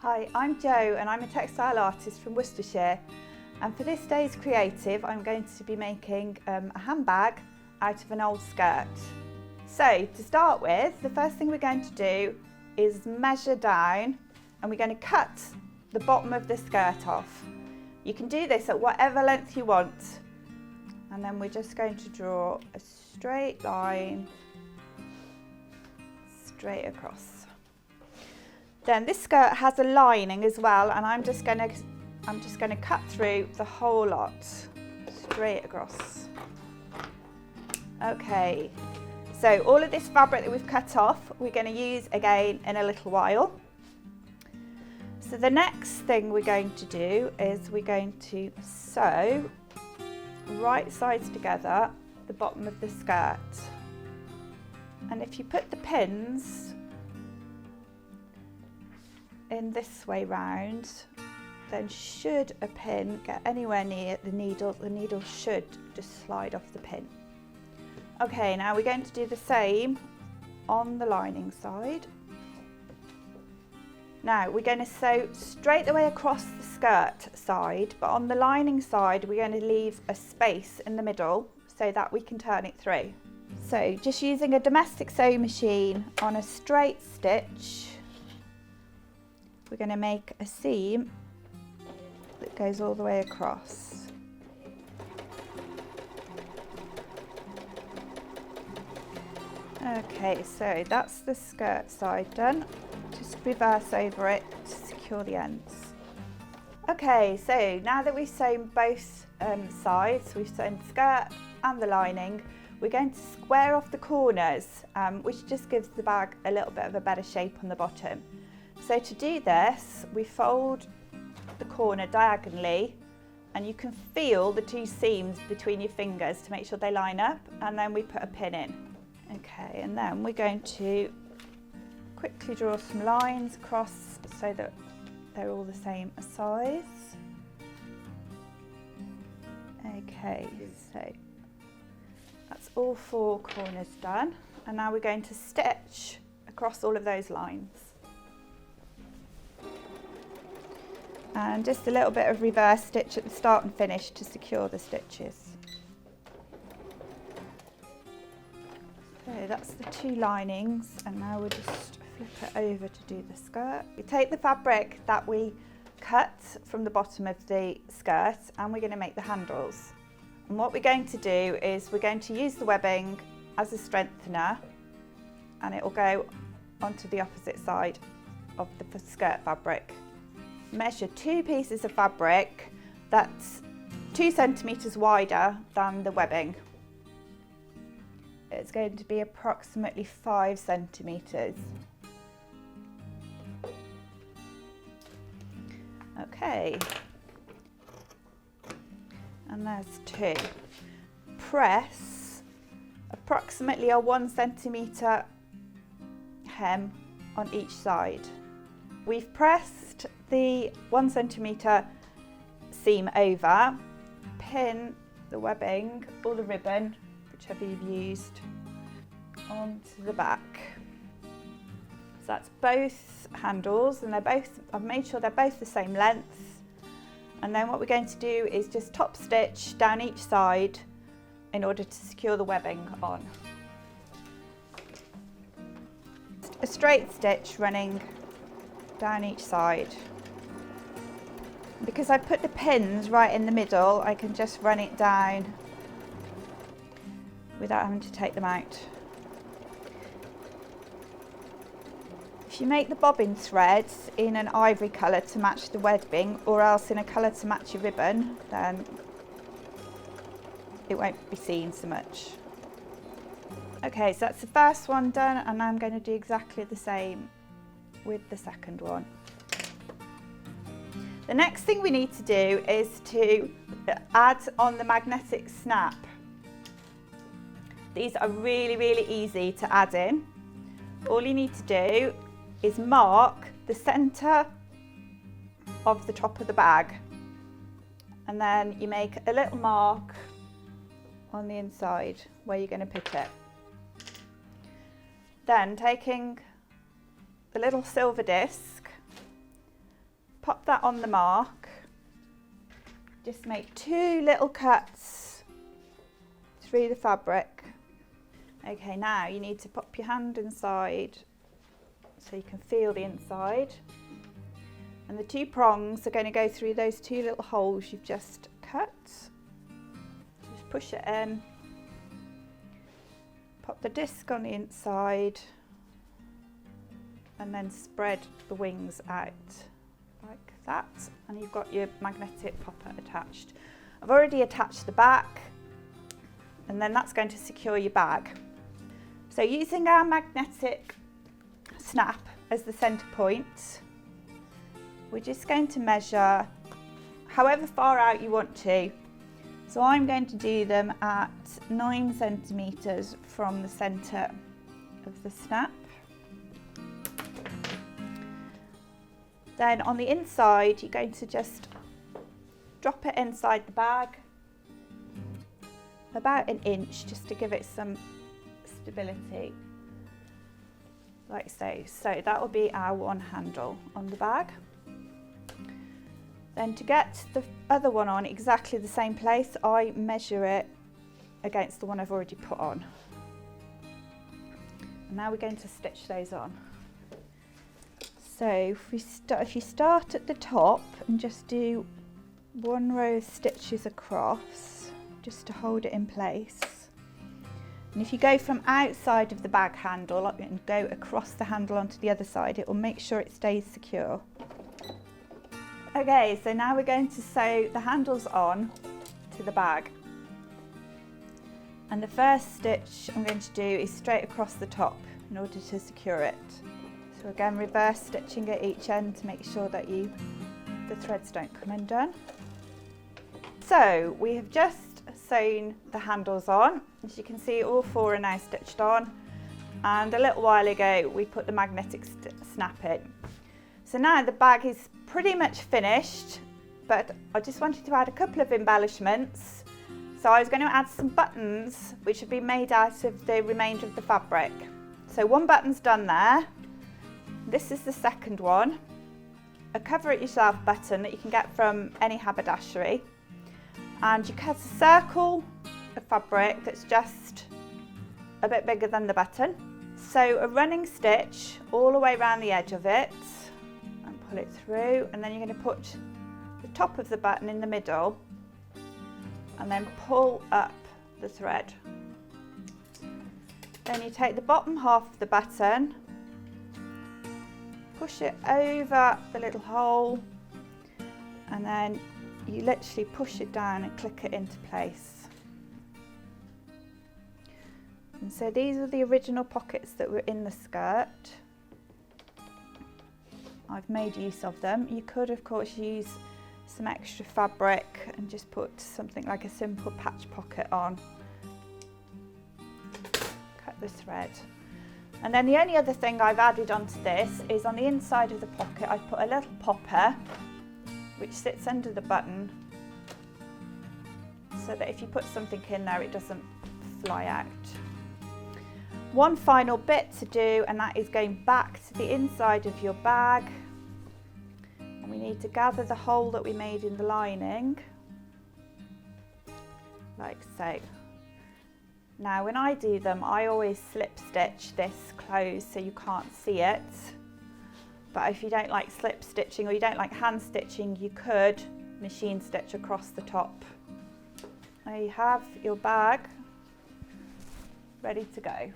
Hi, I'm Jo and I'm a textile artist from Worcestershire, and for this day's creative I'm going to be making a handbag out of an old skirt. So to start with, the first thing we're going to do is measure down and we're going to cut the bottom of the skirt off. You can do this at whatever length you want, and then we're just going to draw a straight line straight across. Then this skirt has a lining as well, and I'm just going to cut through the whole lot straight across. Okay, so all of this fabric that we've cut off we're going to use again in a little while. So the next thing we're going to do is we're going to sew right sides together the bottom of the skirt, and if you put the pins in this way round, then should a pin get anywhere near the needle should just slide off the pin. Okay, now we're going to do the same on the lining side. Now we're going to sew straight the way across the skirt side, but on the lining side we're going to leave a space in the middle so that we can turn it through. So just using a domestic sewing machine on a straight stitch, we're going to make a seam that goes all the way across. Okay, so that's the skirt side done. Just reverse over it to secure the ends. Okay, so now that we've sewn both sides, we've sewn the skirt and the lining, we're going to square off the corners, which just gives the bag a little bit of a better shape on the bottom. So to do this, we fold the corner diagonally, and you can feel the two seams between your fingers to make sure they line up, and then we put a pin in. Okay, and then we're going to quickly draw some lines across so that they're all the same size. Okay, so that's all four corners done, and now we're going to stitch across all of those lines. And just a little bit of reverse stitch at the start and finish to secure the stitches. So that's the two linings, and now we'll just flip it over to do the skirt. We take the fabric that we cut from the bottom of the skirt and we're going to make the handles. And what we're going to do is we're going to use the webbing as a strengthener, and it will go onto the opposite side of the skirt fabric. Measure two pieces of fabric that's 2 centimetres wider than the webbing. It's going to be approximately 5 centimetres. Okay, and there's two. Press approximately a 1 centimetre hem on each side. We've pressed the 1 centimetre seam over, pin the webbing or the ribbon, whichever you've used, onto the back. So that's both handles, and I've made sure they're both the same length. And then what we're going to do is just top stitch down each side in order to secure the webbing on. A straight stitch running down each side. Because I put the pins right in the middle, I can just run it down without having to take them out. If you make the bobbin threads in an ivory colour to match the webbing, or else in a colour to match your ribbon, then it won't be seen so much. Okay, so that's the first one done, and I'm going to do exactly the same with the second one. The next thing we need to do is to add on the magnetic snap. These are really, really easy to add in. All you need to do is mark the centre of the top of the bag, and then you make a little mark on the inside where you're going to put it. Then taking the little silver disc pop that on the mark. Just make 2 little cuts through the fabric. Okay, now you need to pop your hand inside so you can feel the inside. And the 2 prongs are going to go through those 2 little holes you've just cut. Just push it in. Pop the disc on the inside and then spread the wings out like that, and you've got your magnetic popper attached. I've already attached the back, and then that's going to secure your bag. So using our magnetic snap as the centre point, we're just going to measure however far out you want to. So I'm going to do them at 9 centimetres from the centre of the snap. Then on the inside, you're going to just drop it inside the bag, about 1 inch, just to give it some stability, like so. So that will be our one handle on the bag. Then to get the other one on exactly the same place, I measure it against the one I've already put on. And now we're going to stitch those on. So if you start at the top and just do 1 row of stitches across, just to hold it in place. And if you go from outside of the bag handle and go across the handle onto the other side, it will make sure it stays secure. Okay, so now we're going to sew the handles on to the bag. And the first stitch I'm going to do is straight across the top in order to secure it. So again, reverse stitching at each end to make sure that the threads don't come undone. So we have just sewn the handles on. As you can see, all 4 are now stitched on. And a little while ago, we put the magnetic snap in. So now the bag is pretty much finished, but I just wanted to add a couple of embellishments. So I was going to add some buttons, which would be made out of the remainder of the fabric. So 1 button's done there. This is the second one, a cover it yourself button that you can get from any haberdashery. And you cut a circle of fabric that's just a bit bigger than the button. So a running stitch all the way around the edge of it and pull it through, and then you're going to put the top of the button in the middle and then pull up the thread. Then you take the bottom half of the button, push it over the little hole, and then you literally push it down and click it into place. And so these are the original pockets that were in the skirt. I've made use of them. You could of course use some extra fabric and just put something like a simple patch pocket on. Cut the thread. And then the only other thing I've added onto this is on the inside of the pocket I've put a little popper which sits under the button so that if you put something in there it doesn't fly out. One final bit to do, and that is going back to the inside of your bag, and we need to gather the hole that we made in the lining like so. Now when I do them, I always slip stitch this closed so you can't see it. But if you don't like slip stitching or you don't like hand stitching, you could machine stitch across the top. There you have your bag ready to go.